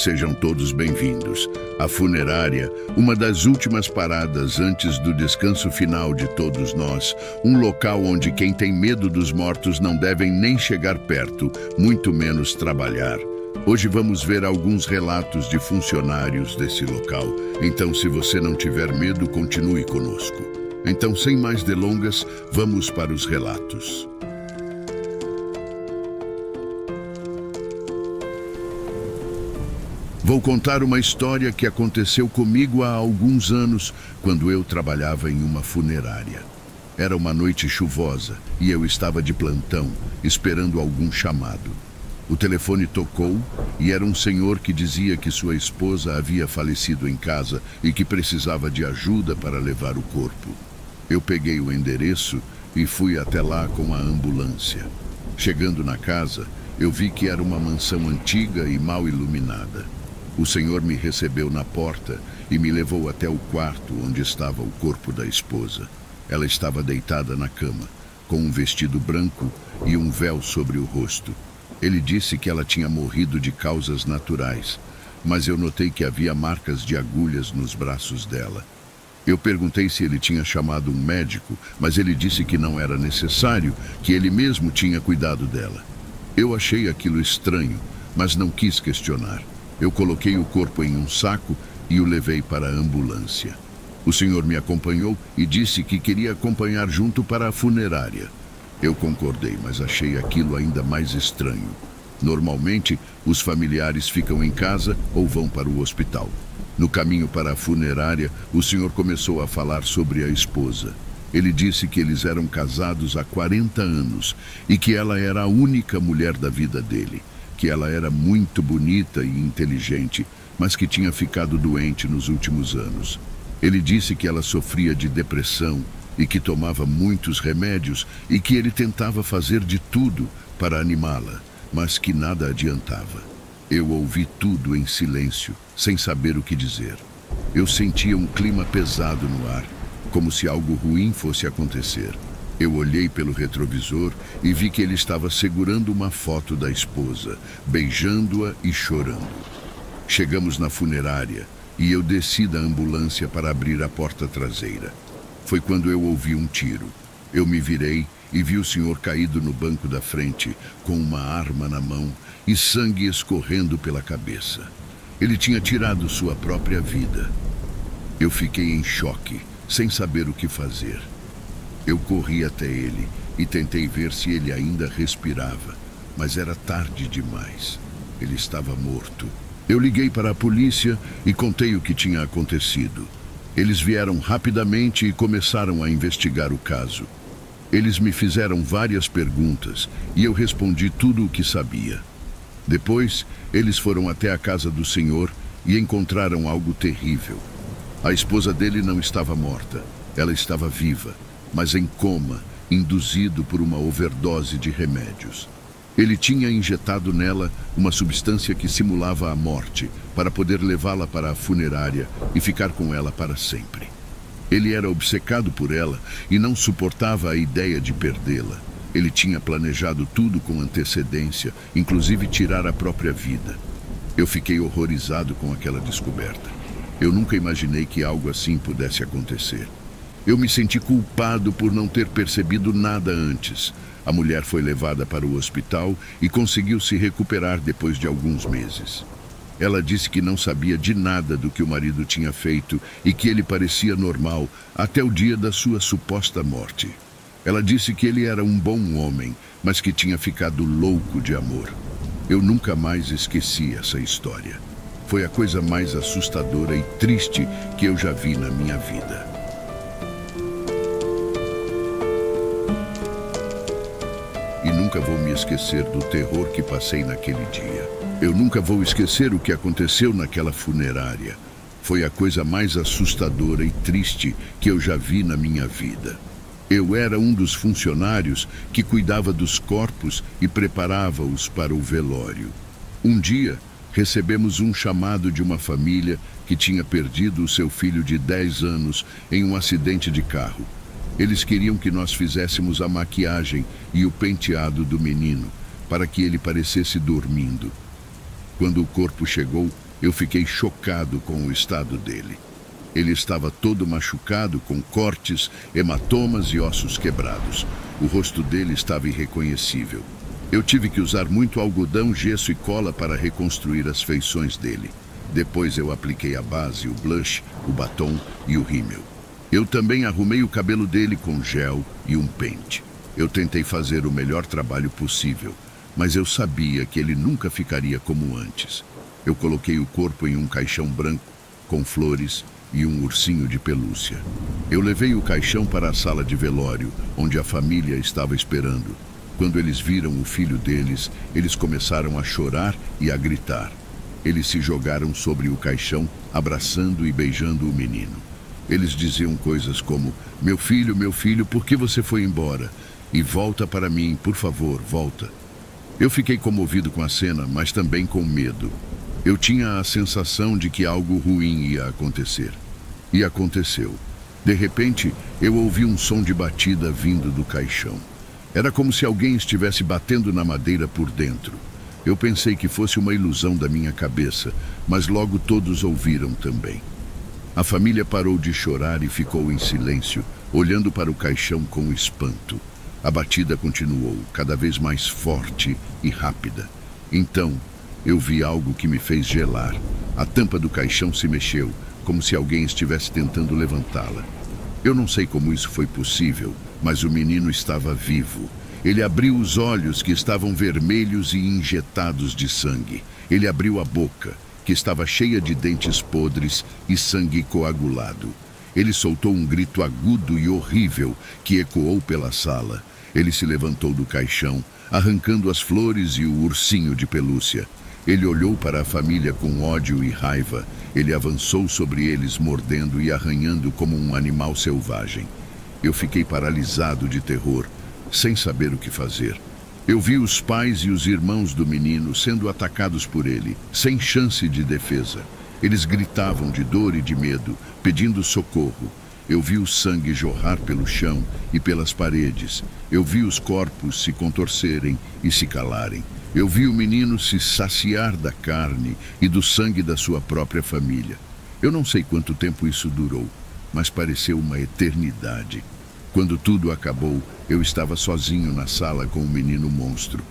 Sejam todos bem-vindos. A funerária, uma das últimas paradas antes do descanso final de todos nós, um local onde quem tem medo dos mortos não devem nem chegar perto, muito menos trabalhar. Hoje vamos ver alguns relatos de funcionários desse local. Então, se você não tiver medo, continue conosco. Então, sem mais delongas, vamos para os relatos. Vou contar uma história que aconteceu comigo há alguns anos, quando eu trabalhava em uma funerária. Era uma noite chuvosa e eu estava de plantão, esperando algum chamado. O telefone tocou e era um senhor que dizia que sua esposa havia falecido em casa e que precisava de ajuda para levar o corpo. Eu peguei o endereço e fui até lá com a ambulância. Chegando na casa, eu vi que era uma mansão antiga e mal iluminada. O senhor me recebeu na porta e me levou até o quarto onde estava o corpo da esposa. Ela estava deitada na cama, com um vestido branco e um véu sobre o rosto. Ele disse que ela tinha morrido de causas naturais, mas eu notei que havia marcas de agulhas nos braços dela. Eu perguntei se ele tinha chamado um médico, mas ele disse que não era necessário, que ele mesmo tinha cuidado dela. Eu achei aquilo estranho, mas não quis questionar. Eu coloquei o corpo em um saco e o levei para a ambulância. O senhor me acompanhou e disse que queria acompanhar junto para a funerária. Eu concordei, mas achei aquilo ainda mais estranho. Normalmente, os familiares ficam em casa ou vão para o hospital. No caminho para a funerária, o senhor começou a falar sobre a esposa. Ele disse que eles eram casados há 40 anos e que ela era a única mulher da vida dele. Que ela era muito bonita e inteligente, mas que tinha ficado doente nos últimos anos. Ele disse que ela sofria de depressão e que tomava muitos remédios e que ele tentava fazer de tudo para animá-la, mas que nada adiantava. Eu ouvi tudo em silêncio, sem saber o que dizer. Eu sentia um clima pesado no ar, como se algo ruim fosse acontecer. Eu olhei pelo retrovisor e vi que ele estava segurando uma foto da esposa, beijando-a e chorando. Chegamos na funerária e eu desci da ambulância para abrir a porta traseira. Foi quando eu ouvi um tiro. Eu me virei e vi o senhor caído no banco da frente, com uma arma na mão e sangue escorrendo pela cabeça. Ele tinha tirado sua própria vida. Eu fiquei em choque, sem saber o que fazer. Eu corri até ele e tentei ver se ele ainda respirava, mas era tarde demais. Ele estava morto. Eu liguei para a polícia e contei o que tinha acontecido. Eles vieram rapidamente e começaram a investigar o caso. Eles me fizeram várias perguntas e eu respondi tudo o que sabia. Depois, eles foram até a casa do senhor e encontraram algo terrível. A esposa dele não estava morta, ela estava viva, mas em coma, induzido por uma overdose de remédios. Ele tinha injetado nela uma substância que simulava a morte, para poder levá-la para a funerária e ficar com ela para sempre. Ele era obcecado por ela e não suportava a ideia de perdê-la. Ele tinha planejado tudo com antecedência, inclusive tirar a própria vida. Eu fiquei horrorizado com aquela descoberta. Eu nunca imaginei que algo assim pudesse acontecer. Eu me senti culpado por não ter percebido nada antes. A mulher foi levada para o hospital e conseguiu se recuperar depois de alguns meses. Ela disse que não sabia de nada do que o marido tinha feito e que ele parecia normal até o dia da sua suposta morte. Ela disse que ele era um bom homem, mas que tinha ficado louco de amor. Eu nunca mais esqueci essa história. Foi a coisa mais assustadora e triste que eu já vi na minha vida. E nunca vou me esquecer do terror que passei naquele dia. Eu nunca vou esquecer o que aconteceu naquela funerária. Foi a coisa mais assustadora e triste que eu já vi na minha vida. Eu era um dos funcionários que cuidava dos corpos e preparava-os para o velório. Um dia, recebemos um chamado de uma família que tinha perdido o seu filho de 10 anos em um acidente de carro. Eles queriam que nós fizéssemos a maquiagem e o penteado do menino, para que ele parecesse dormindo. Quando o corpo chegou, Eu fiquei chocado com o estado dele. Ele estava todo machucado, com cortes, hematomas e ossos quebrados. O rosto dele estava irreconhecível. Eu tive que usar muito algodão, gesso e cola para reconstruir as feições dele. Depois eu apliquei a base, o blush, o batom e o rímel. Eu também arrumei o cabelo dele com gel e um pente. Eu tentei fazer o melhor trabalho possível, mas eu sabia que ele nunca ficaria como antes. Eu coloquei o corpo em um caixão branco, com flores e um ursinho de pelúcia. Eu levei o caixão para a sala de velório, onde a família estava esperando. Quando eles viram o filho deles, eles começaram a chorar e a gritar. Eles se jogaram sobre o caixão, abraçando e beijando o menino. Eles diziam coisas como: meu filho, por que você foi embora? E volta para mim, por favor, volta. Eu fiquei comovido com a cena, mas também com medo. Eu tinha a sensação de que algo ruim ia acontecer. E aconteceu. De repente, eu ouvi um som de batida vindo do caixão. Era como se alguém estivesse batendo na madeira por dentro. Eu pensei que fosse uma ilusão da minha cabeça, mas logo todos ouviram também. A família parou de chorar e ficou em silêncio, olhando para o caixão com espanto. A batida continuou, cada vez mais forte e rápida. Então, eu vi algo que me fez gelar. A tampa do caixão se mexeu, como se alguém estivesse tentando levantá-la. Eu não sei como isso foi possível, mas o menino estava vivo. Ele abriu os olhos, que estavam vermelhos e injetados de sangue. Ele abriu a boca, que estava cheia de dentes podres e sangue coagulado. Ele soltou um grito agudo e horrível que ecoou pela sala. Ele se levantou do caixão, arrancando as flores e o ursinho de pelúcia. Ele olhou para a família com ódio e raiva. Ele avançou sobre eles, mordendo e arranhando como um animal selvagem. Eu fiquei paralisado de terror, sem saber o que fazer. Eu vi os pais e os irmãos do menino sendo atacados por ele, sem chance de defesa. Eles gritavam de dor e de medo, pedindo socorro. Eu vi o sangue jorrar pelo chão e pelas paredes. Eu vi os corpos se contorcerem e se calarem. Eu vi o menino se saciar da carne e do sangue da sua própria família. Eu não sei quanto tempo isso durou, mas pareceu uma eternidade. Quando tudo acabou, eu estava sozinho na sala com o menino monstro.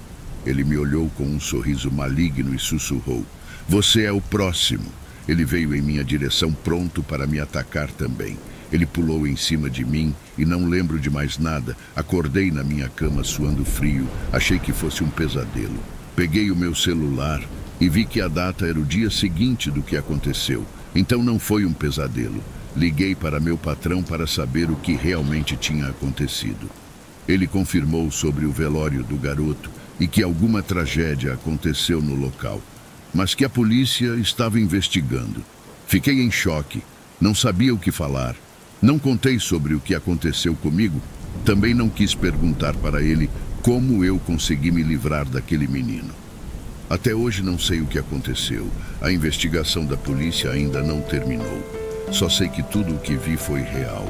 Ele me olhou com um sorriso maligno e sussurrou: "Você é o próximo." Ele veio em minha direção, pronto para me atacar também. Ele pulou em cima de mim e não lembro de mais nada. Acordei na minha cama suando frio. Achei que fosse um pesadelo. Peguei o meu celular e vi que a data era o dia seguinte do que aconteceu. Então não foi um pesadelo. Liguei para meu patrão para saber o que realmente tinha acontecido. Ele confirmou sobre o velório do garoto e que alguma tragédia aconteceu no local, mas que a polícia estava investigando. Fiquei em choque. Não sabia o que falar. Não contei sobre o que aconteceu comigo. Também não quis perguntar para ele como eu consegui me livrar daquele menino. Até hoje não sei o que aconteceu. A investigação da polícia ainda não terminou. Só sei que tudo o que vi foi real.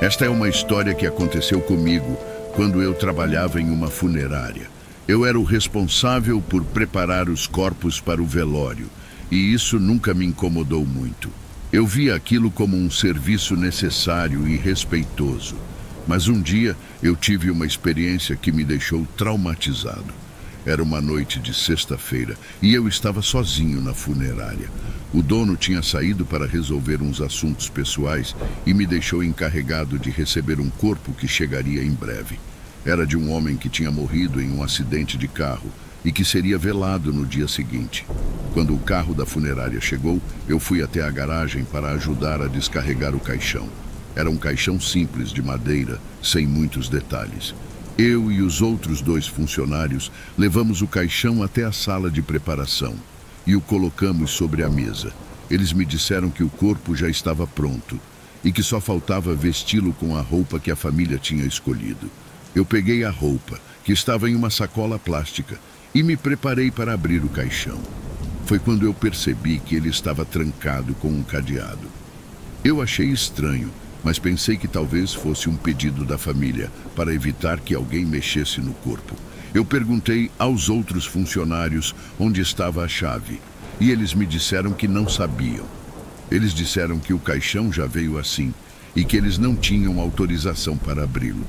Esta é uma história que aconteceu comigo quando eu trabalhava em uma funerária. Eu era o responsável por preparar os corpos para o velório, e isso nunca me incomodou muito. Eu via aquilo como um serviço necessário e respeitoso. Mas um dia eu tive uma experiência que me deixou traumatizado. Era uma noite de sexta-feira e eu estava sozinho na funerária. O dono tinha saído para resolver uns assuntos pessoais e me deixou encarregado de receber um corpo que chegaria em breve. Era de um homem que tinha morrido em um acidente de carro e que seria velado no dia seguinte. Quando o carro da funerária chegou, eu fui até a garagem para ajudar a descarregar o caixão. Era um caixão simples de madeira, sem muitos detalhes. Eu e os outros 2 funcionários levamos o caixão até a sala de preparação e o colocamos sobre a mesa. Eles me disseram que o corpo já estava pronto e que só faltava vesti-lo com a roupa que a família tinha escolhido. Eu peguei a roupa, que estava em uma sacola plástica, e me preparei para abrir o caixão. Foi quando eu percebi que ele estava trancado com um cadeado. Eu achei estranho, mas pensei que talvez fosse um pedido da família para evitar que alguém mexesse no corpo. Eu perguntei aos outros funcionários onde estava a chave, e eles me disseram que não sabiam. Eles disseram que o caixão já veio assim, e que eles não tinham autorização para abri-lo.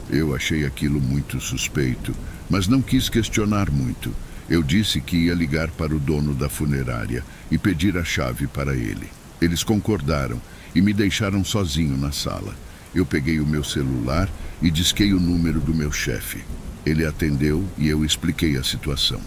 Eu achei aquilo muito suspeito, mas não quis questionar muito. Eu disse que ia ligar para o dono da funerária e pedir a chave para ele. Eles concordaram e me deixaram sozinho na sala. Eu peguei o meu celular e disquei o número do meu chefe. Ele atendeu e eu expliquei a situação.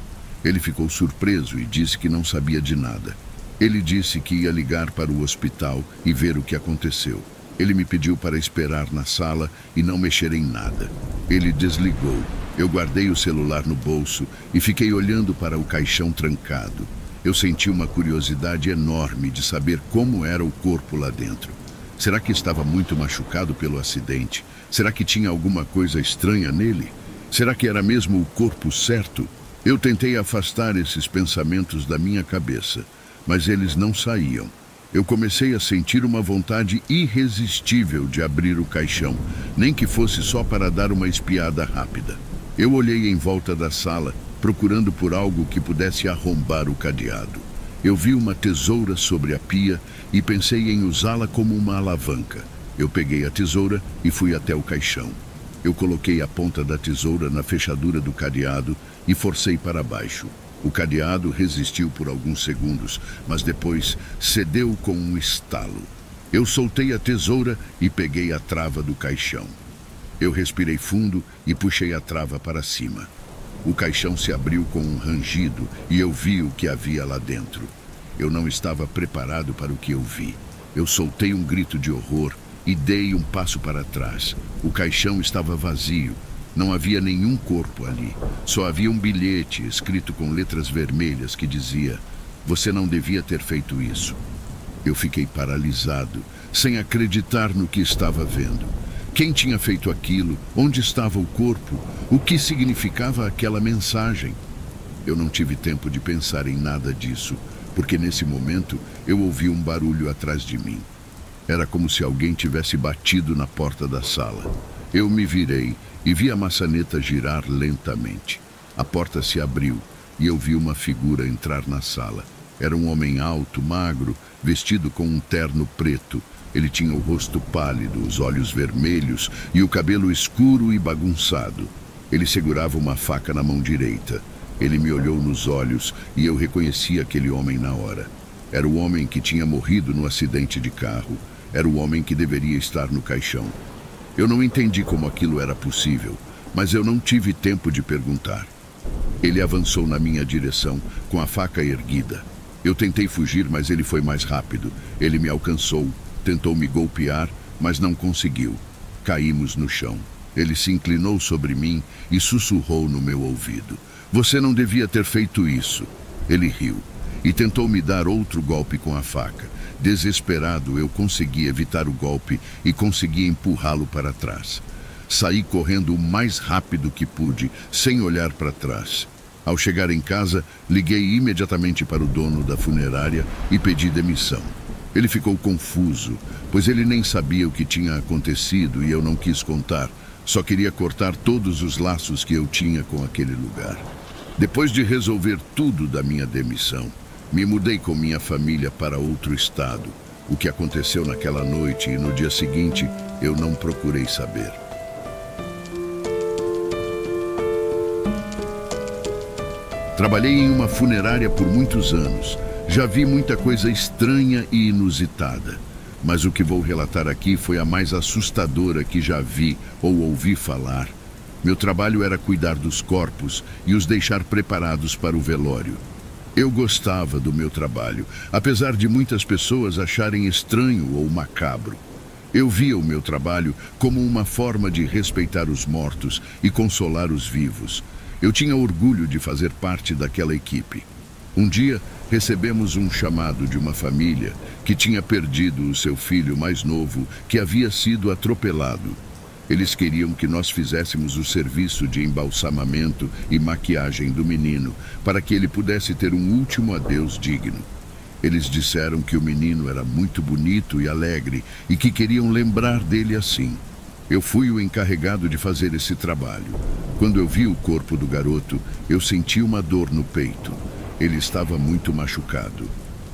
Ele ficou surpreso e disse que não sabia de nada. Ele disse que ia ligar para o hospital e ver o que aconteceu. Ele me pediu para esperar na sala e não mexer em nada. Ele desligou. Eu guardei o celular no bolso e fiquei olhando para o caixão trancado. Eu senti uma curiosidade enorme de saber como era o corpo lá dentro. Será que estava muito machucado pelo acidente? Será que tinha alguma coisa estranha nele? Será que era mesmo o corpo certo? Eu tentei afastar esses pensamentos da minha cabeça, mas eles não saíam. Eu comecei a sentir uma vontade irresistível de abrir o caixão, nem que fosse só para dar uma espiada rápida. Eu olhei em volta da sala, procurando por algo que pudesse arrombar o cadeado. Eu vi uma tesoura sobre a pia e pensei em usá-la como uma alavanca. Eu peguei a tesoura e fui até o caixão. Eu coloquei a ponta da tesoura na fechadura do cadeado e forcei para baixo. O cadeado resistiu por alguns segundos, mas depois cedeu com um estalo. Eu soltei a tesoura e peguei a trava do caixão. Eu respirei fundo e puxei a trava para cima. O caixão se abriu com um rangido e eu vi o que havia lá dentro. Eu não estava preparado para o que eu vi. Eu soltei um grito de horror e dei um passo para trás. O caixão estava vazio. Não havia nenhum corpo ali. Só havia um bilhete escrito com letras vermelhas que dizia: "Você não devia ter feito isso." Eu fiquei paralisado, sem acreditar no que estava vendo. Quem tinha feito aquilo? Onde estava o corpo? O que significava aquela mensagem? Eu não tive tempo de pensar em nada disso, porque nesse momento eu ouvi um barulho atrás de mim. Era como se alguém tivesse batido na porta da sala. Eu me virei e vi a maçaneta girar lentamente. A porta se abriu e eu vi uma figura entrar na sala. Era um homem alto, magro, vestido com um terno preto. Ele tinha o rosto pálido, os olhos vermelhos e o cabelo escuro e bagunçado. Ele segurava uma faca na mão direita. Ele me olhou nos olhos e eu reconheci aquele homem na hora. Era o homem que tinha morrido no acidente de carro. Era o homem que deveria estar no caixão. Eu não entendi como aquilo era possível, mas eu não tive tempo de perguntar. Ele avançou na minha direção, com a faca erguida. Eu tentei fugir, mas ele foi mais rápido. Ele me alcançou, tentou me golpear, mas não conseguiu. Caímos no chão. Ele se inclinou sobre mim e sussurrou no meu ouvido: "Você não devia ter feito isso." Ele riu e tentou me dar outro golpe com a faca. Desesperado, eu consegui evitar o golpe e consegui empurrá-lo para trás. Saí correndo o mais rápido que pude, sem olhar para trás. Ao chegar em casa, liguei imediatamente para o dono da funerária e pedi demissão. Ele ficou confuso, pois ele nem sabia o que tinha acontecido e eu não quis contar. Só queria cortar todos os laços que eu tinha com aquele lugar. Depois de resolver tudo da minha demissão, me mudei com minha família para outro estado. O que aconteceu naquela noite e no dia seguinte, eu não procurei saber. Trabalhei em uma funerária por muitos anos. Já vi muita coisa estranha e inusitada. Mas o que vou relatar aqui foi a mais assustadora que já vi ou ouvi falar. Meu trabalho era cuidar dos corpos e os deixar preparados para o velório. Eu gostava do meu trabalho, apesar de muitas pessoas acharem estranho ou macabro. Eu via o meu trabalho como uma forma de respeitar os mortos e consolar os vivos. Eu tinha orgulho de fazer parte daquela equipe. Um dia, recebemos um chamado de uma família que tinha perdido o seu filho mais novo, que havia sido atropelado. Eles queriam que nós fizéssemos o serviço de embalsamamento e maquiagem do menino, para que ele pudesse ter um último adeus digno. Eles disseram que o menino era muito bonito e alegre e que queriam lembrar dele assim. Eu fui o encarregado de fazer esse trabalho. Quando eu vi o corpo do garoto, eu senti uma dor no peito. Ele estava muito machucado.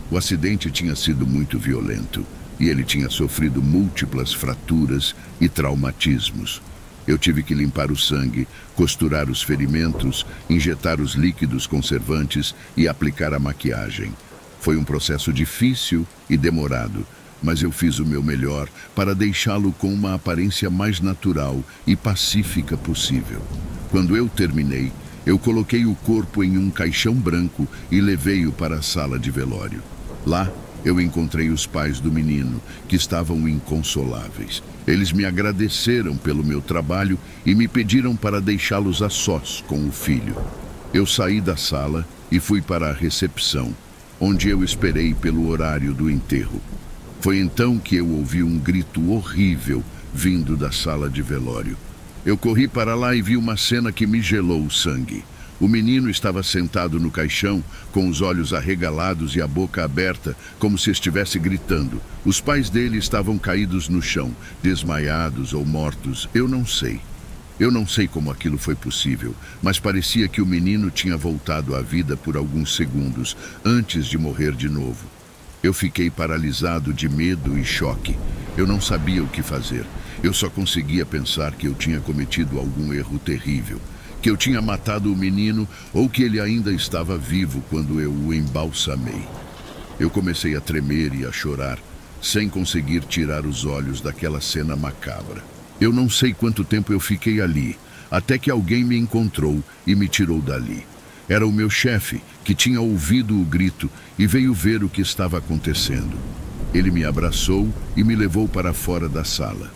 O acidente tinha sido muito violento e ele tinha sofrido múltiplas fraturas e traumatismos. Eu tive que limpar o sangue, costurar os ferimentos, injetar os líquidos conservantes e aplicar a maquiagem. Foi um processo difícil e demorado, mas eu fiz o meu melhor para deixá-lo com uma aparência mais natural e pacífica possível. Quando eu terminei, eu coloquei o corpo em um caixão branco e levei-o para a sala de velório. Lá, eu encontrei os pais do menino, que estavam inconsoláveis. Eles me agradeceram pelo meu trabalho e me pediram para deixá-los a sós com o filho. Eu saí da sala e fui para a recepção, onde eu esperei pelo horário do enterro. Foi então que eu ouvi um grito horrível vindo da sala de velório. Eu corri para lá e vi uma cena que me gelou o sangue. O menino estava sentado no caixão, com os olhos arregalados e a boca aberta, como se estivesse gritando. Os pais dele estavam caídos no chão, desmaiados ou mortos, eu não sei. Eu não sei como aquilo foi possível, mas parecia que o menino tinha voltado à vida por alguns segundos, antes de morrer de novo. Eu fiquei paralisado de medo e choque. Eu não sabia o que fazer. Eu só conseguia pensar que eu tinha cometido algum erro terrível. Que eu tinha matado o menino ou que ele ainda estava vivo quando eu o embalsamei. Eu comecei a tremer e a chorar, sem conseguir tirar os olhos daquela cena macabra. Eu não sei quanto tempo eu fiquei ali, até que alguém me encontrou e me tirou dali. Era o meu chefe, que tinha ouvido o grito e veio ver o que estava acontecendo. Ele me abraçou e me levou para fora da sala.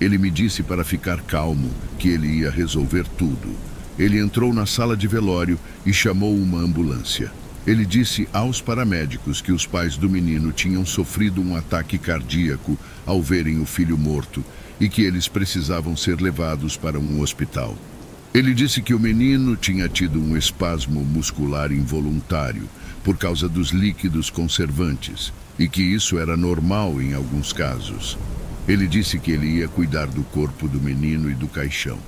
Ele me disse para ficar calmo, que ele ia resolver tudo. Ele entrou na sala de velório e chamou uma ambulância. Ele disse aos paramédicos que os pais do menino tinham sofrido um ataque cardíaco ao verem o filho morto e que eles precisavam ser levados para um hospital. Ele disse que o menino tinha tido um espasmo muscular involuntário por causa dos líquidos conservantes e que isso era normal em alguns casos. Ele disse que ele ia cuidar do corpo do menino e do caixão.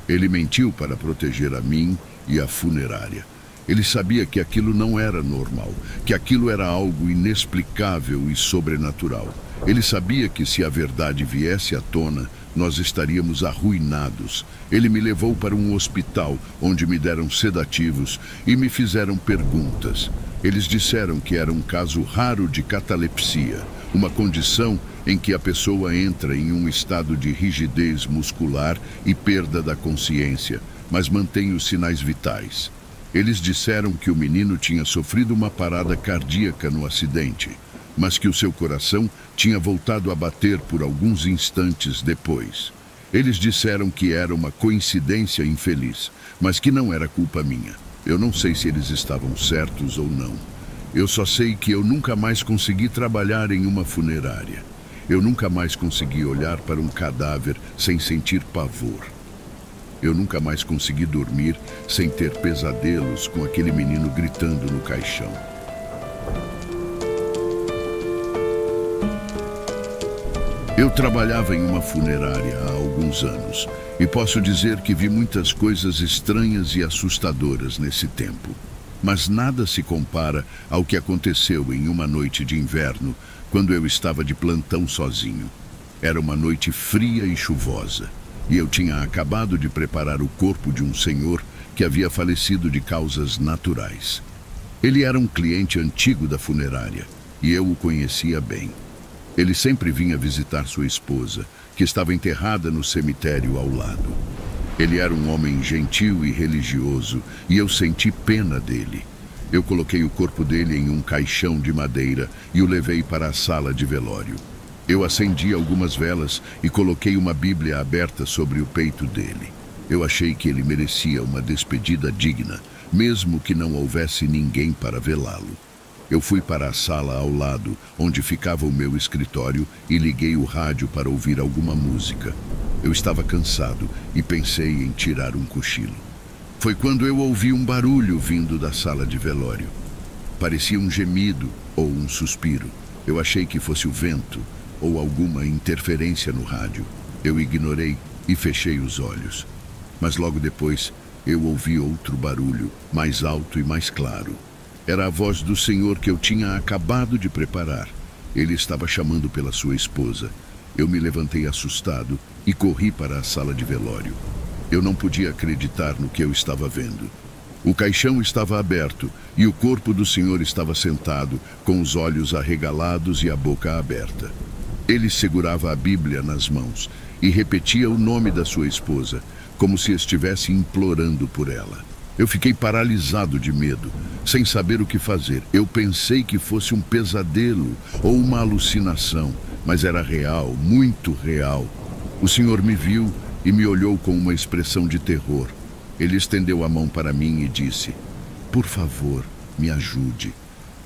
Ele mentiu para proteger a mim e a funerária. Ele sabia que aquilo não era normal, que aquilo era algo inexplicável e sobrenatural. Ele sabia que se a verdade viesse à tona, nós estaríamos arruinados. Ele me levou para um hospital, onde me deram sedativos e me fizeram perguntas. Eles disseram que era um caso raro de catalepsia, uma condição em que a pessoa entra em um estado de rigidez muscular e perda da consciência, mas mantém os sinais vitais. Eles disseram que o menino tinha sofrido uma parada cardíaca no acidente, mas que o seu coração tinha voltado a bater por alguns instantes depois. Eles disseram que era uma coincidência infeliz, mas que não era culpa minha. Eu não sei se eles estavam certos ou não. Eu só sei que eu nunca mais consegui trabalhar em uma funerária. Eu nunca mais consegui olhar para um cadáver sem sentir pavor. Eu nunca mais consegui dormir sem ter pesadelos com aquele menino gritando no caixão. Eu trabalhava em uma funerária há alguns anos e posso dizer que vi muitas coisas estranhas e assustadoras nesse tempo. Mas nada se compara ao que aconteceu em uma noite de inverno, quando eu estava de plantão sozinho. Era uma noite fria e chuvosa, e eu tinha acabado de preparar o corpo de um senhor que havia falecido de causas naturais. Ele era um cliente antigo da funerária, e eu o conhecia bem. Ele sempre vinha visitar sua esposa, que estava enterrada no cemitério ao lado. Ele era um homem gentil e religioso, e eu senti pena dele. Eu coloquei o corpo dele em um caixão de madeira e o levei para a sala de velório. Eu acendi algumas velas e coloquei uma Bíblia aberta sobre o peito dele. Eu achei que ele merecia uma despedida digna, mesmo que não houvesse ninguém para velá-lo. Eu fui para a sala ao lado, onde ficava o meu escritório, e liguei o rádio para ouvir alguma música. Eu estava cansado e pensei em tirar um cochilo. Foi quando eu ouvi um barulho vindo da sala de velório. Parecia um gemido ou um suspiro. Eu achei que fosse o vento ou alguma interferência no rádio. Eu ignorei e fechei os olhos. Mas logo depois eu ouvi outro barulho, mais alto e mais claro. Era a voz do Senhor que eu tinha acabado de preparar. Ele estava chamando pela sua esposa. Eu me levantei assustado e corri para a sala de velório. Eu não podia acreditar no que eu estava vendo. O caixão estava aberto e o corpo do Senhor estava sentado, com os olhos arregalados e a boca aberta. Ele segurava a Bíblia nas mãos e repetia o nome da sua esposa, como se estivesse implorando por ela. Eu fiquei paralisado de medo, sem saber o que fazer. Eu pensei que fosse um pesadelo ou uma alucinação, mas era real, muito real. O Senhor me viu e me olhou com uma expressão de terror. Ele estendeu a mão para mim e disse: "Por favor, me ajude.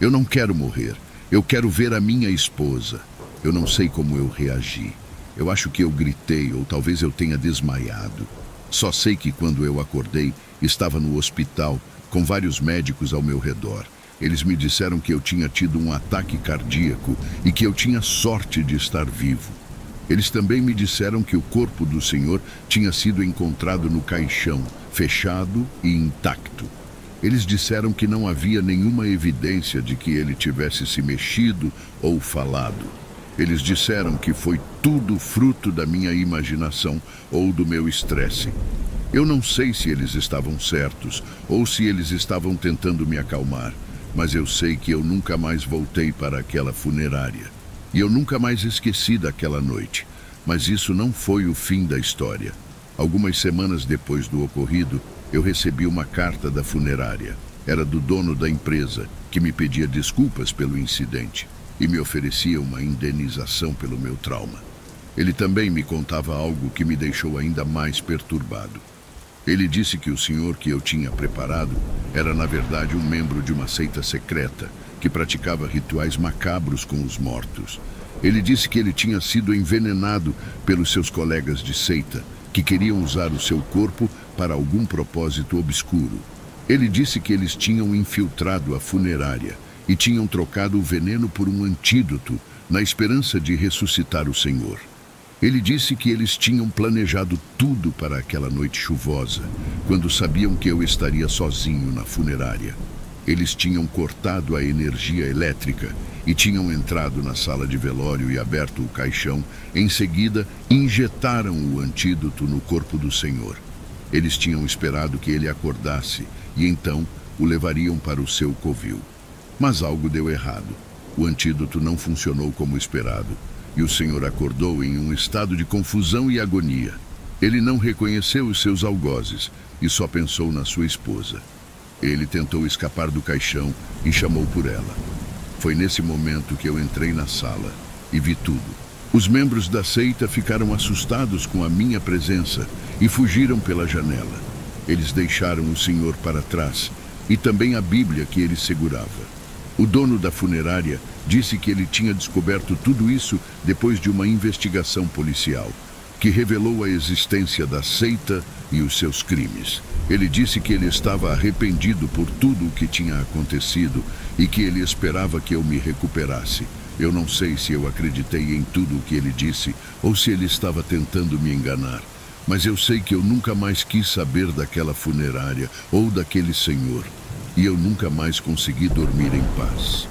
Eu não quero morrer. Eu quero ver a minha esposa." Eu não sei como eu reagi. Eu acho que eu gritei ou talvez eu tenha desmaiado. Só sei que quando eu acordei, estava no hospital, com vários médicos ao meu redor. Eles me disseram que eu tinha tido um ataque cardíaco e que eu tinha sorte de estar vivo. Eles também me disseram que o corpo do Senhor tinha sido encontrado no caixão, fechado e intacto. Eles disseram que não havia nenhuma evidência de que ele tivesse se mexido ou falado. Eles disseram que foi tudo fruto da minha imaginação ou do meu estresse. Eu não sei se eles estavam certos ou se eles estavam tentando me acalmar, mas eu sei que eu nunca mais voltei para aquela funerária. E eu nunca mais esqueci daquela noite. Mas isso não foi o fim da história. Algumas semanas depois do ocorrido, eu recebi uma carta da funerária. Era do dono da empresa, que me pedia desculpas pelo incidente e me oferecia uma indenização pelo meu trauma. Ele também me contava algo que me deixou ainda mais perturbado. Ele disse que o senhor que eu tinha preparado era, na verdade, um membro de uma seita secreta que praticava rituais macabros com os mortos. Ele disse que ele tinha sido envenenado pelos seus colegas de seita, que queriam usar o seu corpo para algum propósito obscuro. Ele disse que eles tinham infiltrado a funerária e tinham trocado o veneno por um antídoto, na esperança de ressuscitar o Senhor. Ele disse que eles tinham planejado tudo para aquela noite chuvosa, quando sabiam que eu estaria sozinho na funerária. Eles tinham cortado a energia elétrica e tinham entrado na sala de velório e aberto o caixão. Em seguida, injetaram o antídoto no corpo do Senhor. Eles tinham esperado que ele acordasse e então o levariam para o seu covil. Mas algo deu errado. O antídoto não funcionou como esperado, e o Senhor acordou em um estado de confusão e agonia. Ele não reconheceu os seus algozes e só pensou na sua esposa. Ele tentou escapar do caixão e chamou por ela. Foi nesse momento que eu entrei na sala e vi tudo. Os membros da seita ficaram assustados com a minha presença e fugiram pela janela. Eles deixaram o Senhor para trás e também a Bíblia que ele segurava. O dono da funerária disse que ele tinha descoberto tudo isso depois de uma investigação policial, que revelou a existência da seita e os seus crimes. Ele disse que ele estava arrependido por tudo o que tinha acontecido e que ele esperava que eu me recuperasse. Eu não sei se eu acreditei em tudo o que ele disse ou se ele estava tentando me enganar, mas eu sei que eu nunca mais quis saber daquela funerária ou daquele senhor. E eu nunca mais consegui dormir em paz.